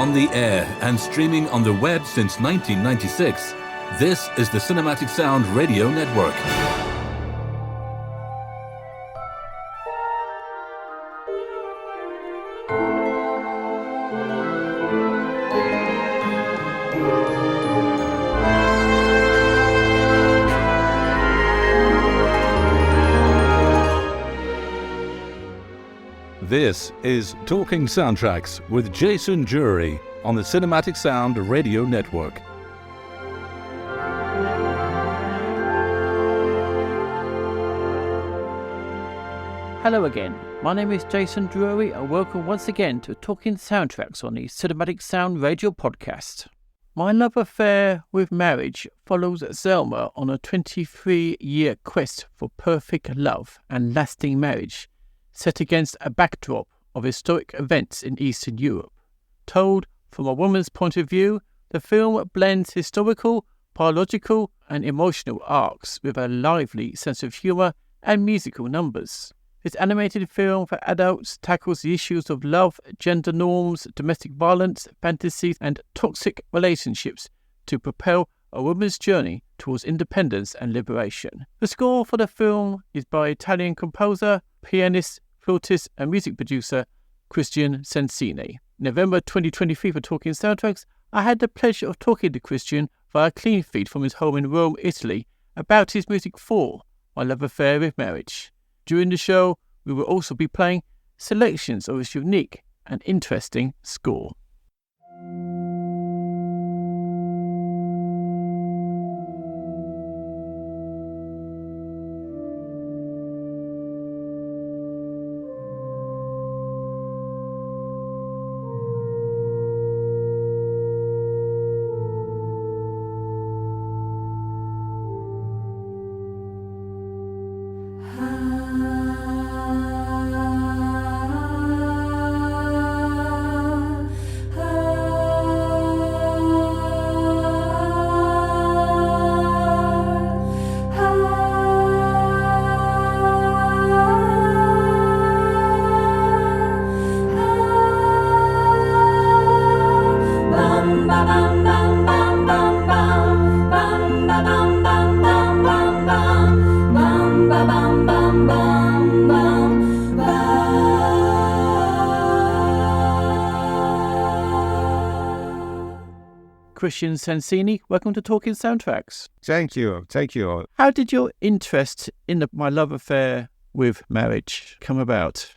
On the air and streaming on the web since 1996, this is the Cinematic Sound Radio Network. This is Talking Soundtracks with Jason Drury on the Cinematic Sound Radio Network. Hello again, my name is Jason Drury and welcome once again to Talking Soundtracks on the Cinematic Sound Radio Podcast. My love affair with marriage follows Zelma on a 23-year quest for perfect love and lasting marriage, set against a backdrop of historic events in Eastern Europe. Told from a woman's point of view, the film blends historical, biological and emotional arcs with a lively sense of humour and musical numbers. This animated film for adults tackles the issues of love, gender norms, domestic violence, fantasies and toxic relationships to propel a woman's journey towards independence and liberation. The score for the film is by Italian composer, pianist, flautist and music producer Kristian Sensini. November 2023 for Talking Soundtracks, I had the pleasure of talking to Kristian via Cleanfeed from his home in Rome, Italy, about his music for My Love Affair with Marriage. During the show, we will also be playing selections of his unique and interesting score. Kristian Sensini, welcome to Talking Soundtracks. Thank you. How did your interest in My Love Affair with Marriage come about?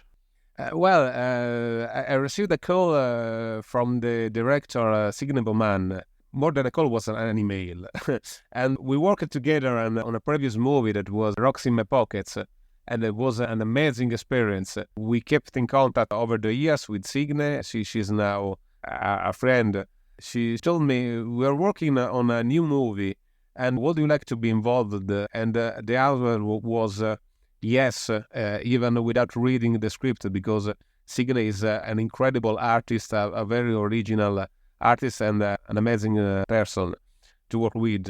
I received a call from the director, Signe Bowman. More than a call, was an email. And we worked together on a previous movie that was Rocks in My Pockets. And it was an amazing experience. We kept in contact over the years with Signe. She's now a friend. She told me, we're working on a new movie, and would you like to be involved? And the answer was yes, even without reading the script, because Signe is an incredible artist, a very original artist, and an amazing person to work with.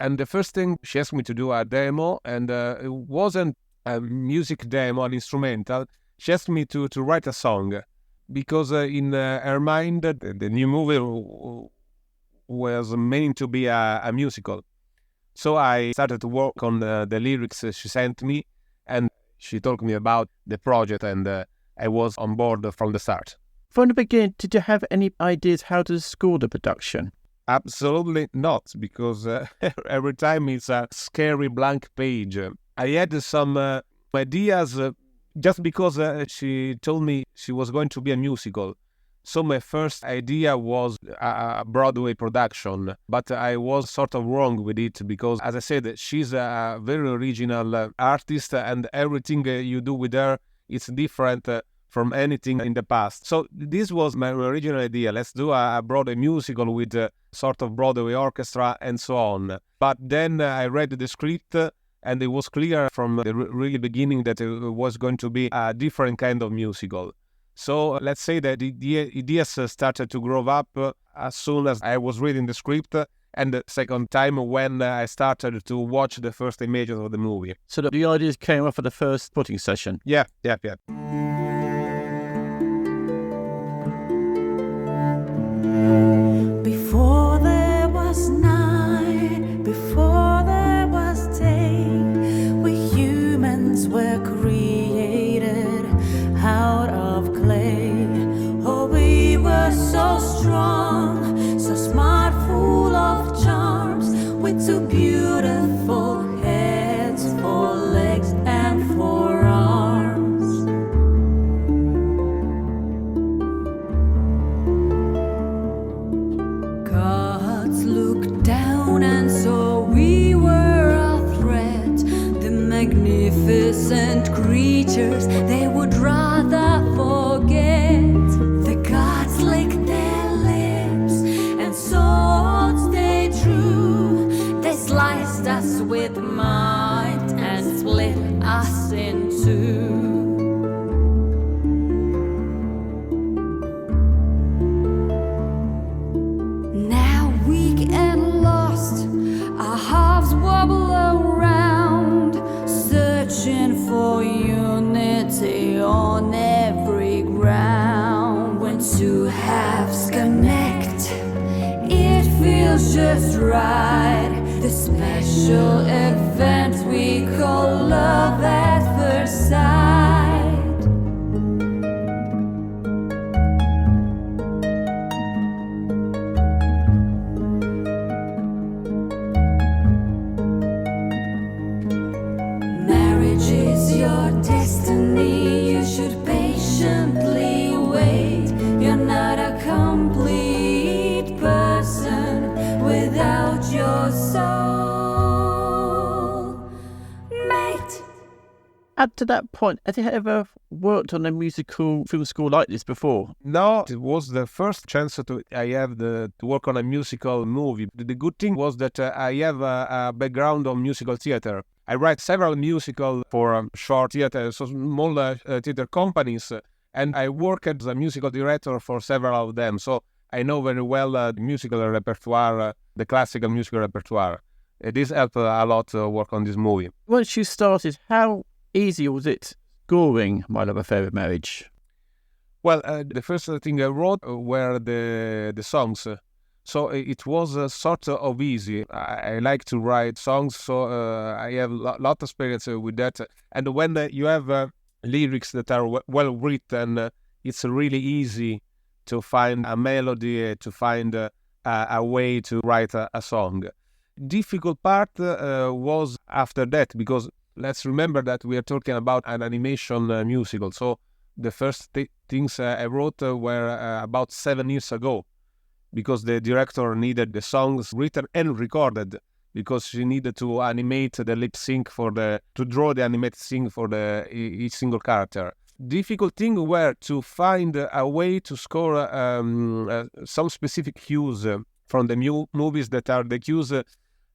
And the first thing, she asked me to do a demo, and it wasn't a music demo, an instrumental. She asked me to write a song. Because in her mind, the new movie was meant to be a musical. So I started to work on the lyrics she sent me, and she told me about the project, and I was on board from the start. From the beginning, did you have any ideas how to score the production? Absolutely not, because every time it's a scary blank page. I had some ideas just because she told me she was going to be a musical. So my first idea was a Broadway production, but I was sort of wrong with it because, as I said, she's a very original artist, and everything you do with her is different from anything in the past. So this was my original idea. Let's do a Broadway musical with a sort of Broadway orchestra and so on. But then I read the script, and it was clear from the really beginning that it was going to be a different kind of musical. So let's say that the ideas started to grow up as soon as I was reading the script, and the second time when I started to watch the first images of the movie. So the ideas came up for the first putting session? Yeah. magnificent creatures they would rather forget. The gods licked their lips and swords they drew. They sliced us with might and split us in two. Now weak and lost, our halves wobble around, searching for unity on every ground. When two halves connect, it feels just right. The special event we call love at first sight. Marriage is your destiny, you should patiently wait. You're not a complete person without your soul, mate. Up to that point, had you ever worked on a musical film score like this before? No, it was the first chance I have to work on a musical movie. The good thing was that I have a background on musical theater. I write several musicals for short theater, so small theater companies, and I work as a musical director for several of them. So I know very well the musical repertoire, the classical musical repertoire. This helped a lot to work on this movie. Once you started, how easy was it scoring My Love Affair with Marriage? Well, the first thing I wrote were the songs. So it was sort of easy. I like to write songs, so I have a lot of experience with that. And when you have lyrics that are well written, it's really easy to find a melody, to find a way to write a song. Difficult part was after that, because let's remember that we are talking about an animation musical. So the first things I wrote were about 7 years ago, because the director needed the songs written and recorded, because she needed to animate the lip sync to draw the animated sync for each single character. Difficult thing were to find a way to score some specific cues from the movies that are the cues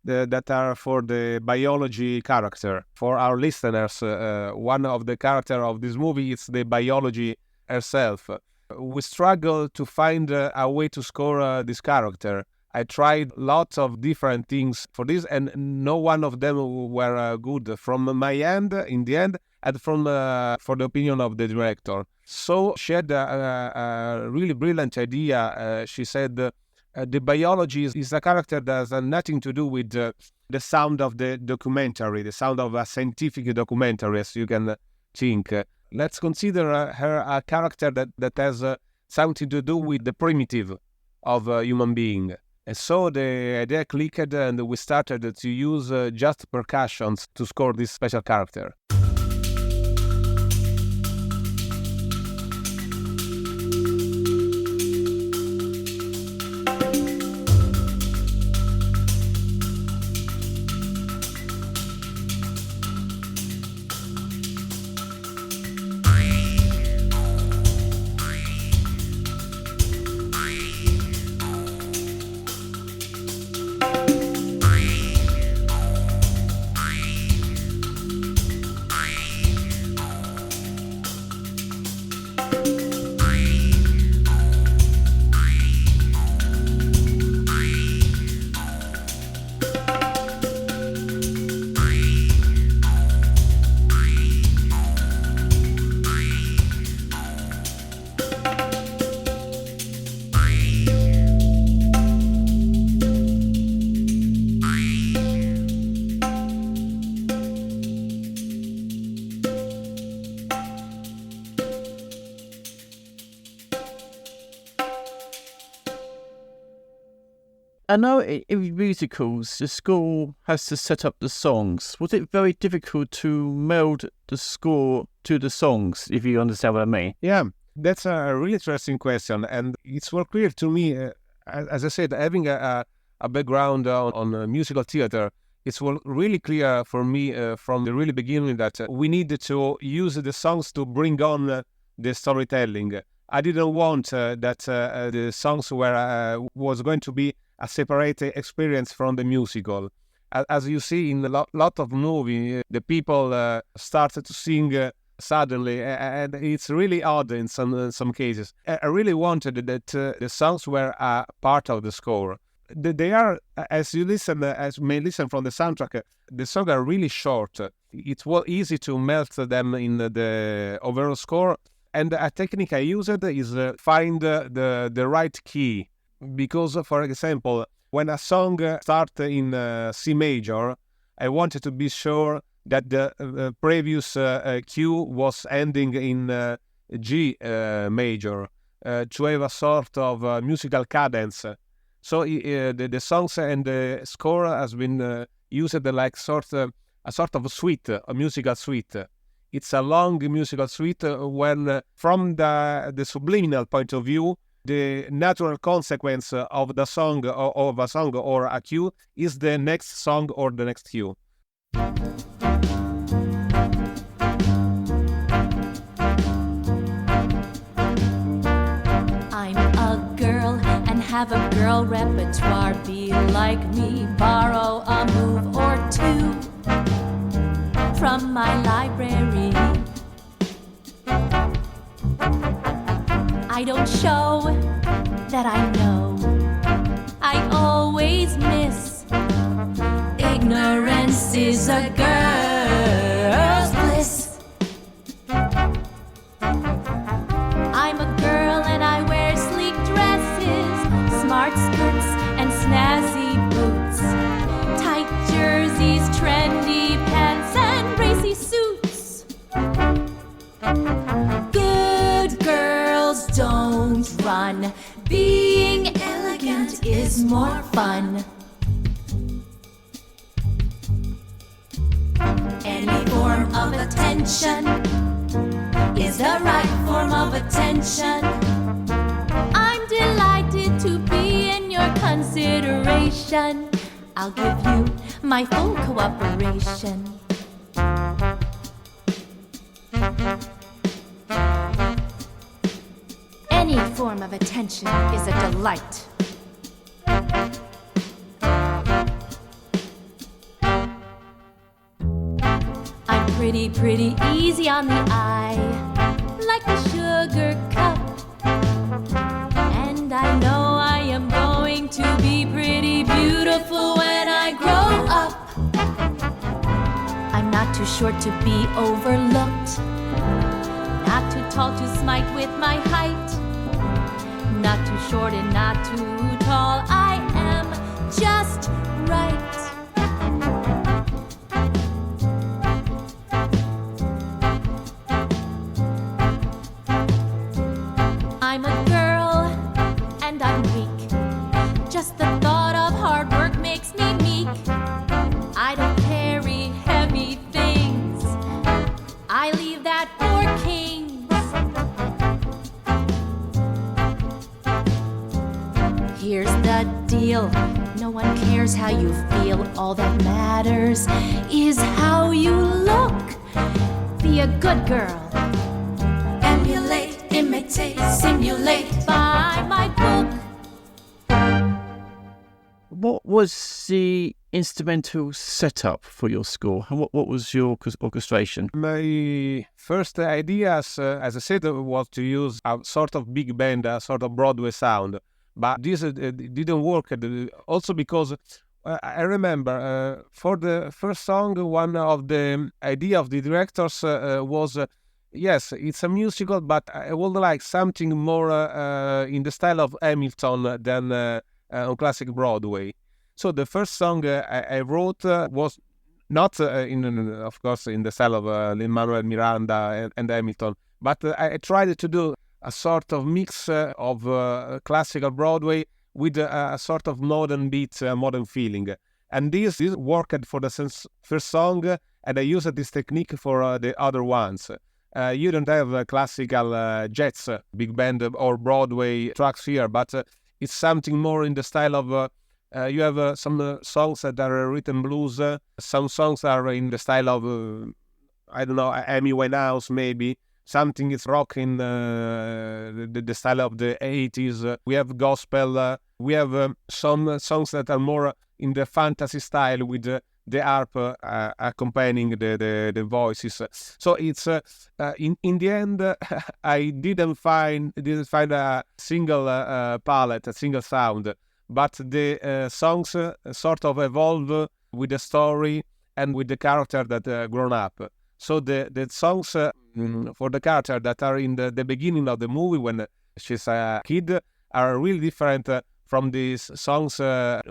that are for the biology character. For our listeners, one of the character of this movie is the biology herself. We struggle to find a way to score this character. I tried lots of different things for this, and no one of them were good from my end, in the end, and from for the opinion of the director. So she had a really brilliant idea. She said, the biology is a character that has nothing to do with the sound of the documentary, the sound of a scientific documentary, as you can think. Let's consider her a character that has something to do with the primitive of a human being. And so the idea clicked, and we started to use just percussions to score this special character. I know in musicals, the score has to set up the songs. Was it very difficult to meld the score to the songs, if you understand what I mean? Yeah, that's a really interesting question. And it's well clear to me, as I said, having a background on musical theater, it was really clear for me from the really beginning that we needed to use the songs to bring on the storytelling. I didn't want that the songs was going to be a separate experience from the musical. As you see in a lot of movies, the people started to sing suddenly, and it's really odd in some cases. I really wanted that the songs were a part of the score. They are, as you may listen from the soundtrack, the songs are really short. It was easy to melt them in the overall score, and a technique I used is find the right key. Because, for example, when a song starts in C major, I wanted to be sure that the previous cue was ending in G major to have a sort of musical cadence. So the songs and the score has been used like a sort of suite, a musical suite. It's a long musical suite when, from the subliminal point of view, the natural consequence of the song or of a song or a cue is the next song or the next cue. I'm a girl and have a girl repertoire. Be like me, borrow a move or two from my library. I don't show that I know. I always miss. Ignorance is a girl's bliss. I'm a girl and I wear sleek dresses, smart skirts and snazzy boots, tight jerseys, trendy pants and racy suits. Good girls don't run. Being elegant is more fun. Any form of attention is the right form of attention. I'm delighted to be in your consideration. I'll give you my full cooperation. Any form of attention is a delight. I'm pretty easy on the eye, like a sugar cup. And I know I am going to be pretty beautiful when I grow up. I'm not too short to be overlooked, not too tall to smite with my height, not too short and not too tall. I am just right. I'm a girl and I'm weak. Just the thought of hard work makes me meek. I don't carry heavy things. I leave that for kings. Here's the deal. No one cares how you feel. All that matters is how you look. Be a good girl. Emulate, imitate, simulate. Buy my book. What was the instrumental setup for your score, and what was your orchestration? My first ideas, as I said, was to use a sort of big band, a sort of Broadway sound. But this didn't work, also because I remember for the first song, one of the idea of the directors was, yes, it's a musical, but I would like something more in the style of Hamilton than on classic Broadway. So the first song I wrote was not, of course, in the style of Lin-Manuel Miranda and Hamilton, but I tried to do a sort of mix of classical Broadway with a sort of modern beat, modern feeling. And this worked for the first song, and I used this technique for the other ones. You don't have classical jazz, big band or Broadway tracks here, but it's something more in the style of You have some songs that are rhythm blues. Some songs are in the style of, I don't know, Amy Winehouse maybe. Something is rock in the style of the 80s. We have gospel. We have some songs that are more in the fantasy style with the harp accompanying the voices. So it's in the end, I didn't find a single palette, a single sound, but the songs sort of evolve with the story and with the character that grown up. So the songs for the character that are in the beginning of the movie when she's a kid are really different from these songs, I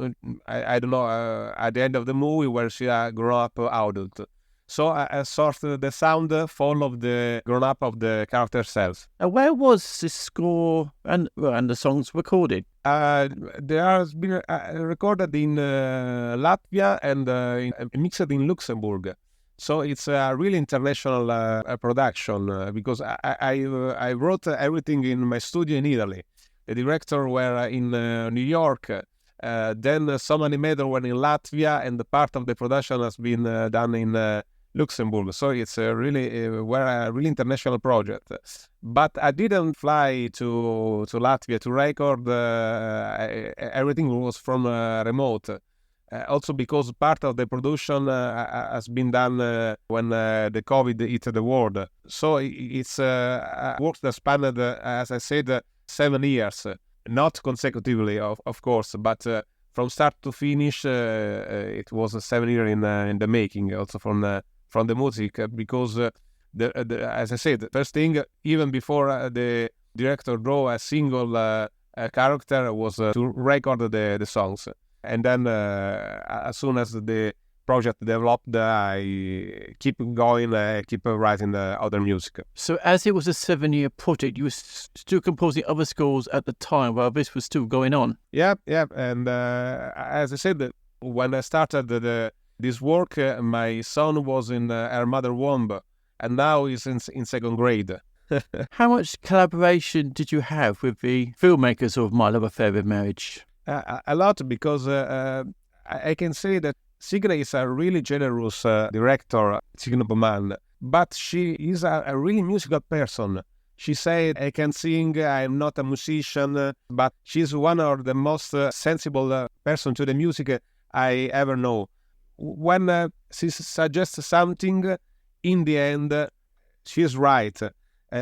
don't know, at the end of the movie where she grown up adult. So sort of the sound followed the grown up of the character herself. Where was this score and the songs recorded? They are been recorded in Latvia and mixed in Luxembourg. So it's a really international production because I wrote everything in my studio in Italy. The director were in New York. Then some animator were in Latvia, and the part of the production has been done in Luxembourg. So it's a really international project. But I didn't fly to Latvia to record. Everything was from remote. Also because part of the production has been done when the COVID hit the world. So it's work that spanned, as I said, 7 years. Not consecutively, of course, but from start to finish, it was 7 years in the making, also from the music, because, as I said, the first thing, even before the director drew a single character, was to record the songs. And then as soon as the project developed, I keep going, keep writing the other music. So as it was a 7-year project, you were still composing other scores at the time while this was still going on? Yeah. And as I said, when I started this work, my son was in her mother's womb, and now he's in 2nd grade. How much collaboration did you have with the filmmakers of My Love Affair with Marriage? A lot, because I can say that Signe is a really generous director, Signe man, but she is a really musical person. She said, I can sing, I'm not a musician, but she's one of the most sensible person to the music I ever know. When she suggests something, in the end, she's right.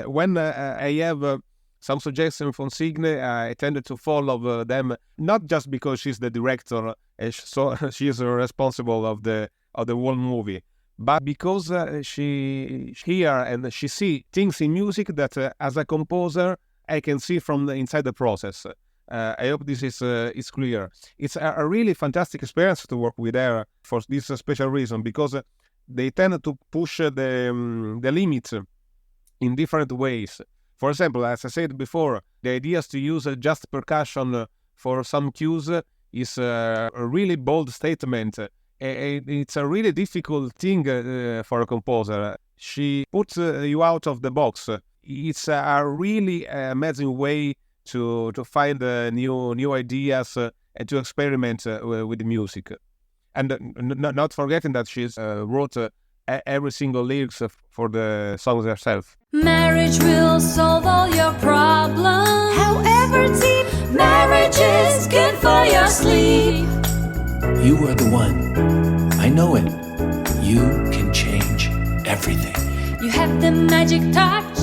When I have some suggestions from Signe, I tended to follow them, not just because she's the director, so she is responsible of the whole movie, but because she hear and she see things in music that, as a composer, I can see from inside the process. I hope this is clear. It's a really fantastic experience to work with her for this special reason, because they tend to push the limits in different ways. For example, as I said before, the idea is to use just percussion for some cues is a really bold statement. It's a really difficult thing for a composer. She puts you out of the box. It's a really amazing way to find new ideas and to experiment with the music. And not forgetting that she's wrote every single lyrics for the songs herself. Marriage will solve all your problems. However deep, marriage is good for your sleep. You are the one. I know it. You can change everything. You have the magic touch.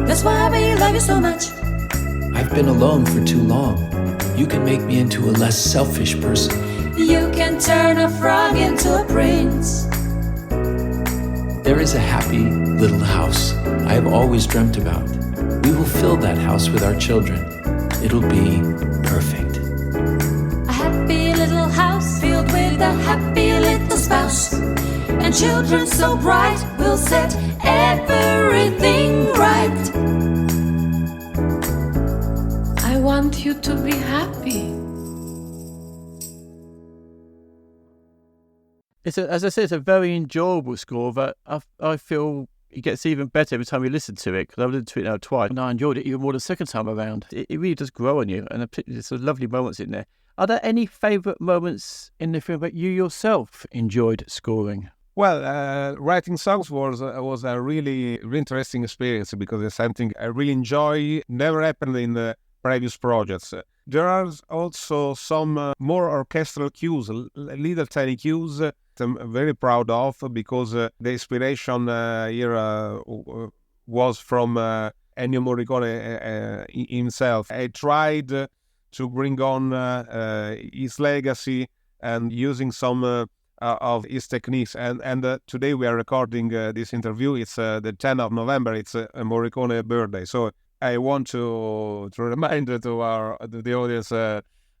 That's why we love you so much. I've been alone for too long. You can make me into a less selfish person. You can turn a frog into a prince. There is a happy little house I have always dreamt about. We will fill that house with our children. It'll be perfect. A happy little house filled with a happy little spouse. And children so bright will set everything right. I want you to be happy. As I said, it's a very enjoyable score that I feel it gets even better every time you listen to it, because I've listened to it now twice and I enjoyed it even more the second time around. It really does grow on you, and there's some lovely moments in there. Are there any favourite moments in the film that you yourself enjoyed scoring? Well, writing songs was a really, really interesting experience because it's something I really enjoy. Never happened in the previous projects. There are also some more orchestral cues, little tiny cues that I'm very proud of because the inspiration here was from Ennio Morricone himself. I tried to bring on his legacy and using some of his techniques. And today we are recording this interview. It's the 10th of November. It's a Morricone birthday. So I want to remind to the audience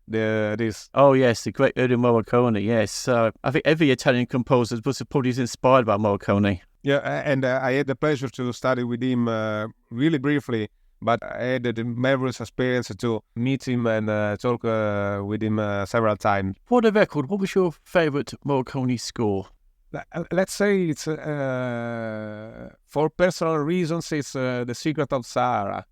this. Oh yes, the great Ennio Morricone. Yes, I think every Italian composer was probably inspired by Morricone. Yeah, and I had the pleasure to study with him really briefly, but I had the marvelous experience to meet him and talk with him several times. For the record, what was your favourite Morricone score? Let's say it's, for personal reasons, it's The Secret of Sahara,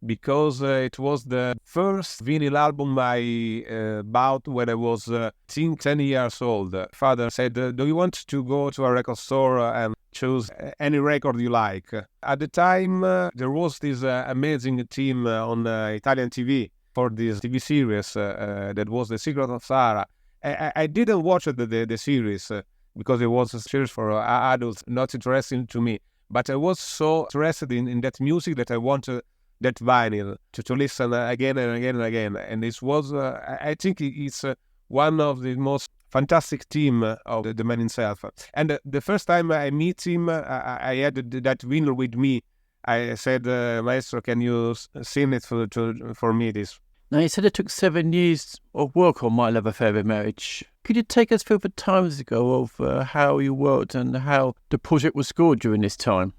because it was the first vinyl album I bought when I was 10 years old. Father said, do you want to go to a record store and choose any record you like? At the time, there was this amazing team on Italian TV for this TV series that was The Secret of Sahara. I didn't watch the series because it was a series for adults, not interesting to me. But I was so interested in that music that I wanted that vinyl to listen again and again and again. And this was, I think it's one of the most fantastic team of the man himself. And the first time I meet him, I had that vinyl with me. I said, Maestro, can you sing it for me, this? Now, you said it took 7 years of work on My Love Affair with Marriage. Could you take us through the times ago of how you worked and how the project was scored during this time?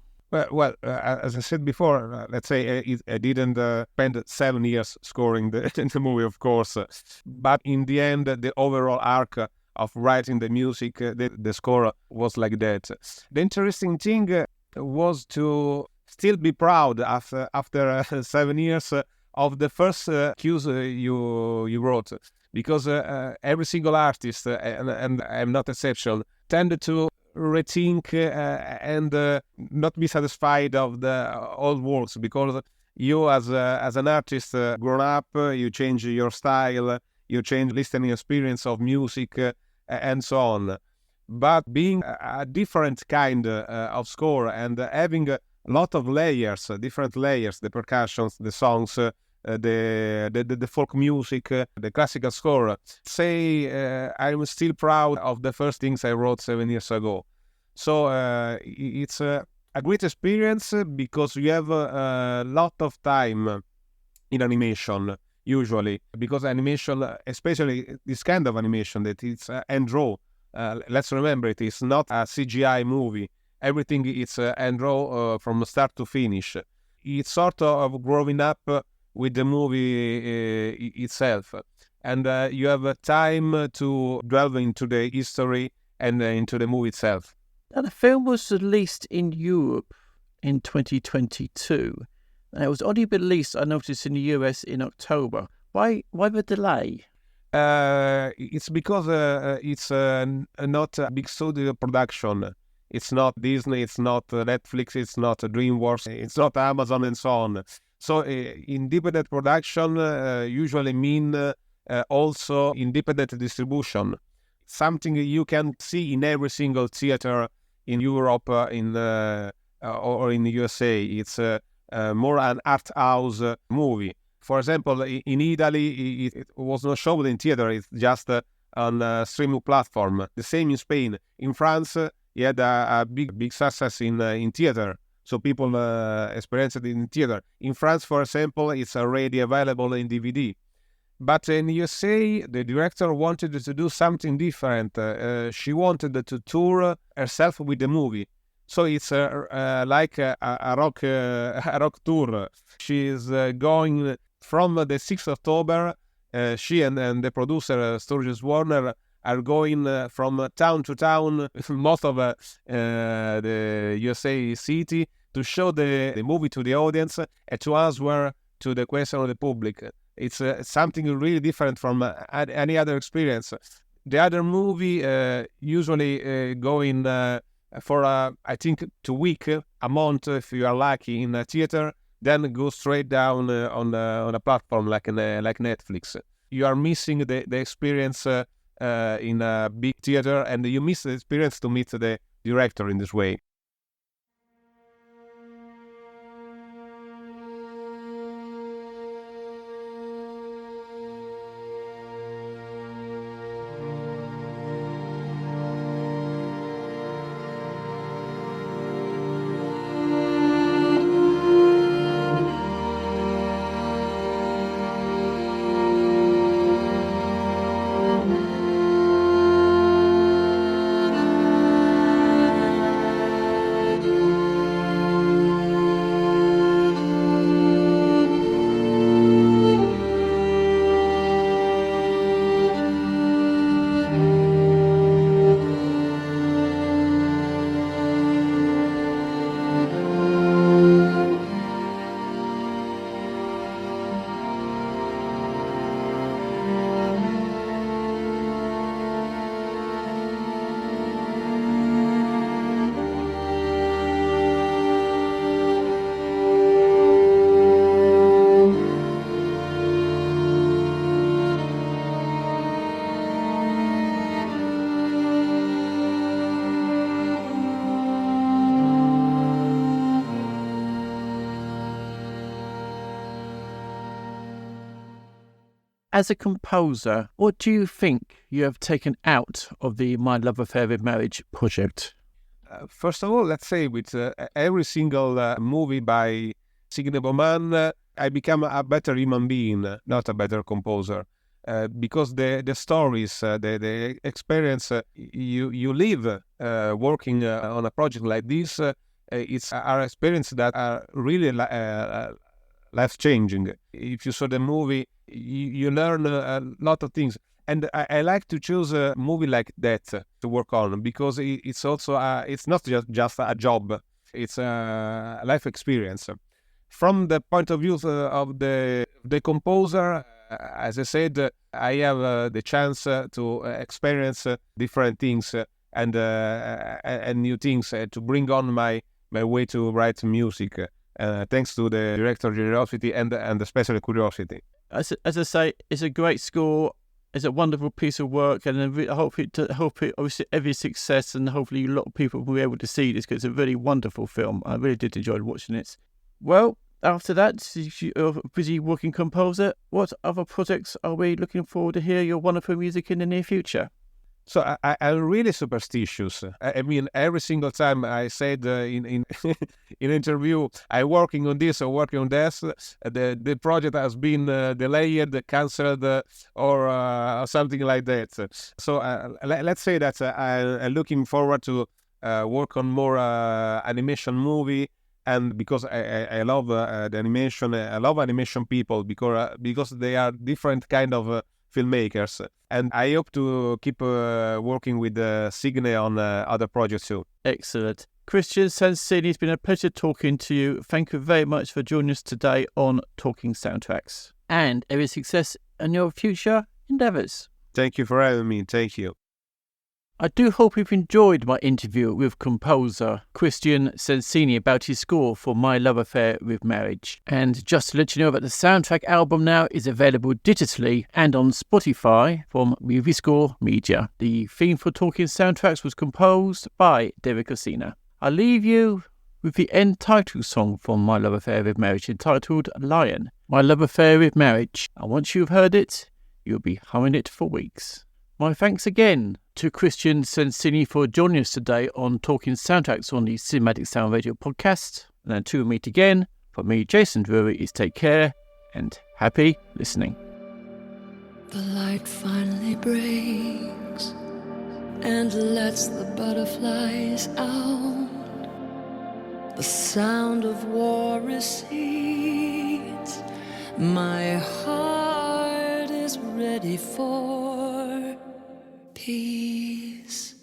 Well, as I said before, let's say I didn't spend 7 years scoring the movie, of course. But in the end, the overall arc of writing the music, the score was like that. The interesting thing was to still be proud after 7 years of the first cues you wrote, because every single artist, and I'm not exception, tended to rethink and not be satisfied of the old works, because you as an artist grown up, you change your style, you change listening experience of music and so on. But being a different kind of score and having a lot of layers, different layers, the percussions, the songs, the folk music, the classical score. Say I'm still proud of the first things I wrote 7 years ago. So it's a great experience because you have a lot of time in animation, usually, because animation, especially this kind of animation that it's hand draw. Let's remember, it is not a CGI movie. Everything is hand draw from start to finish. It's sort of growing up with the movie itself, and you have time to delve into the history and into the movie itself. Now, the film was released in Europe in 2022. And it was only released, I noticed, in the US in October. Why the delay? It's because it's not a big studio production. It's not Disney, it's not Netflix, it's not DreamWorks, it's not Amazon and so on. So independent production usually mean also independent distribution. Something you can see in every single theater in Europe, or in the USA. It's more an art house movie. For example, in Italy, it was not shown in theater. It's just on a streaming platform. The same in Spain. In France, you had a big success in theater. So people experienced it in theater. In France, for example, it's already available in DVD. But in USA, the director wanted to do something different. She wanted to tour herself with the movie. So it's like a rock tour. She is going from the 6th of October. She and the producer, Sturgis Warner, are going from town to town, most of the USA city, to show the movie to the audience and to answer to the question of the public. It's something really different from any other experience. The other movie usually going for I think 2 weeks, a month if you are lucky in a theater, then go straight down on a platform like Netflix. You are missing the experience in a big theater, and you miss the experience to meet the director in this way. As a composer, what do you think you have taken out of the My Love Affair with Marriage project? First of all, let's say with every single movie by Signable Man, I become a better human being, not a better composer. Because the stories, the experience you live working on a project like this, it's our experience that are really life-changing. If you saw the movie, you learn a lot of things. And I like to choose a movie like that to work on, because it's also it's not just a job, it's a life experience. From the point of view of the composer, as I said, I have the chance to experience different things and new things to bring on my way to write music, thanks to the director's generosity and especially curiosity. As I say, it's a great score. It's a wonderful piece of work, and I hope it obviously every success, and hopefully a lot of people will be able to see this, because it's a really wonderful film. I really did enjoy watching it. Well, after that, you're a busy working composer. What other projects are we looking forward to hear your wonderful music in the near future? So I'm really superstitious. I mean, every single time I said in interview, I'm working on this or working on this, the project has been delayed, cancelled, or something like that. So let's say that I'm looking forward to work on more animation movie. And because I love the animation, I love animation people because they are different kind of filmmakers, and I hope to keep working with Signe on other projects too. Excellent. Kristian Sensini, it's been a pleasure talking to you. Thank you very much for joining us today on Talking Soundtracks, and every success in your future endeavours. Thank you for having me. Thank you. I do hope you've enjoyed my interview with composer Kristian Sensini about his score for My Love Affair with Marriage. And just to let you know that the soundtrack album now is available digitally and on Spotify from Movie Score Media. The theme for Talking Soundtracks was composed by David Cosina. I'll leave you with the end title song from My Love Affair with Marriage, entitled Lion. My Love Affair with Marriage. And once you've heard it, you'll be humming it for weeks. My thanks again to Kristian Sensini for joining us today on Talking Soundtracks on the Cinematic Sound Radio podcast. And until we meet again, from me, Jason Drury, is take care and happy listening. The light finally breaks and lets the butterflies out. The sound of war recedes. My heart is ready for peace.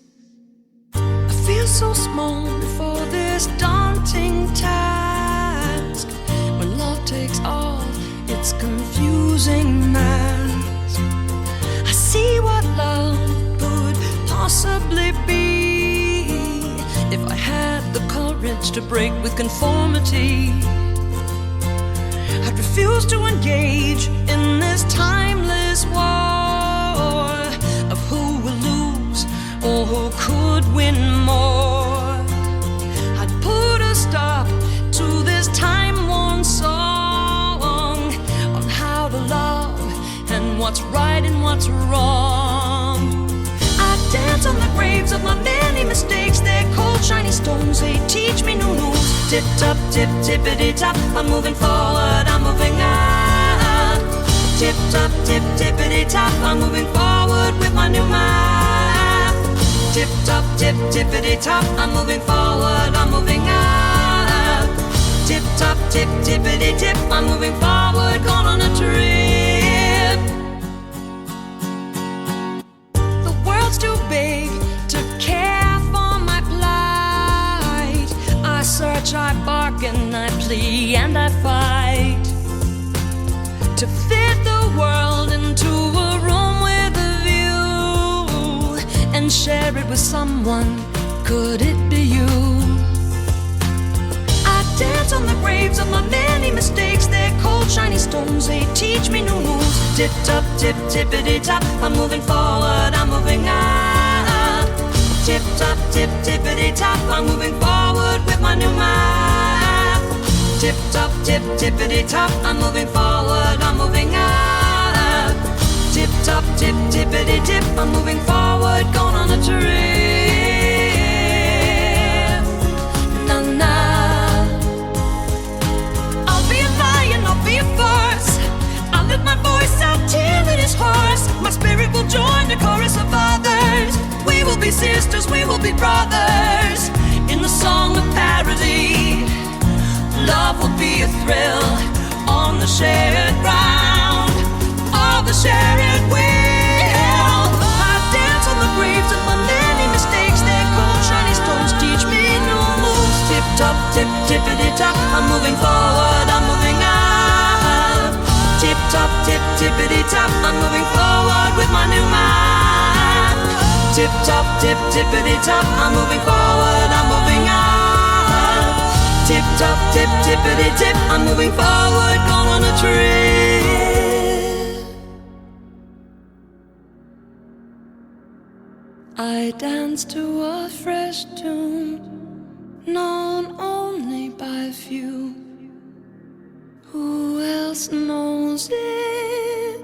I feel so small before this daunting task. When love takes off, it's confusing. losing mask. I see what love could possibly be if I had the courage to break with conformity. I'd refuse to engage in this timeless war of who will lose or who could win more. I'd put a stop to this time-worn song on how to love and what's right and what's wrong. I dance on the graves of my many mistakes. They're cold, shiny stones. They teach me new moves. Tip top, tip tippity top. I'm moving forward. I'm moving up. Tip top, tip tippity top. I'm moving forward with my new map. Tip top, tip tippity top. I'm moving forward. I'm moving up. Tip top, tip tippity tip. I'm moving forward. Gone on a trip. The world's too big to care for my plight. I search, I bargain, I plea, and I fight to fit the world into a room with a view and share it with someone. Could it be you? I dance on the graves of my many mistakes. They're cold, shiny stones. They teach me new moves. Tip top, tip tippity top. I'm moving forward. I'm moving up. Tip top, tip tippity top. I'm moving forward with my new map. Tip top, tip tippity top. I'm moving forward. I'm moving up. Tip top, tip tippity tip. I'm moving forward. Gone on a trip. Na na. I'll be a lion. I'll be a force. I'll let my voice out till it is hoarse. My spirit will join the chorus of others. We will be sisters, we will be brothers in the song of parody. Love will be a thrill on the shared ground of the shared will. I dance on the graves of my many mistakes. Their cold, shiny stones teach me new moves. Tip top, tip tippity top. I'm moving forward, I'm moving up. Tip top, tip tippity top. I'm moving forward with my new map. Tip top, tip tippity top. I'm moving forward, I'm moving up. Tip top, tip tippity tip. I'm moving forward, gone on a trip. I dance to a fresh tune, known only by a few. Who else knows it?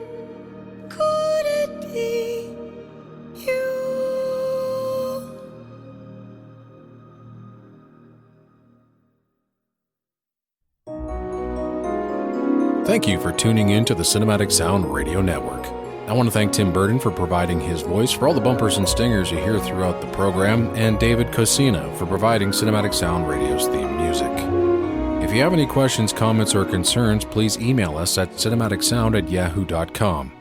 Could it be you? Thank you for tuning in to the Cinematic Sound Radio Network. I want to thank Tim Burden for providing his voice for all the bumpers and stingers you hear throughout the program, and David Cosina for providing Cinematic Sound Radio's theme music. If you have any questions, comments, or concerns, please email us at cinematicsound@yahoo.com.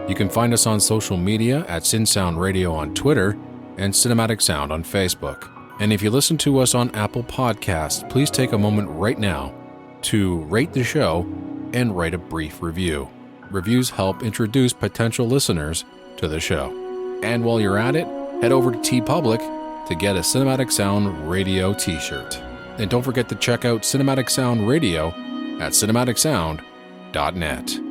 You can find us on social media at CinSound Radio on Twitter and Cinematic Sound on Facebook. And if you listen to us on Apple Podcasts, please take a moment right now to rate the show and write a brief review. Reviews help introduce potential listeners to the show. And while you're at it, head over to TeePublic to get a Cinematic Sound Radio t-shirt. And don't forget to check out Cinematic Sound Radio at cinematicsound.net.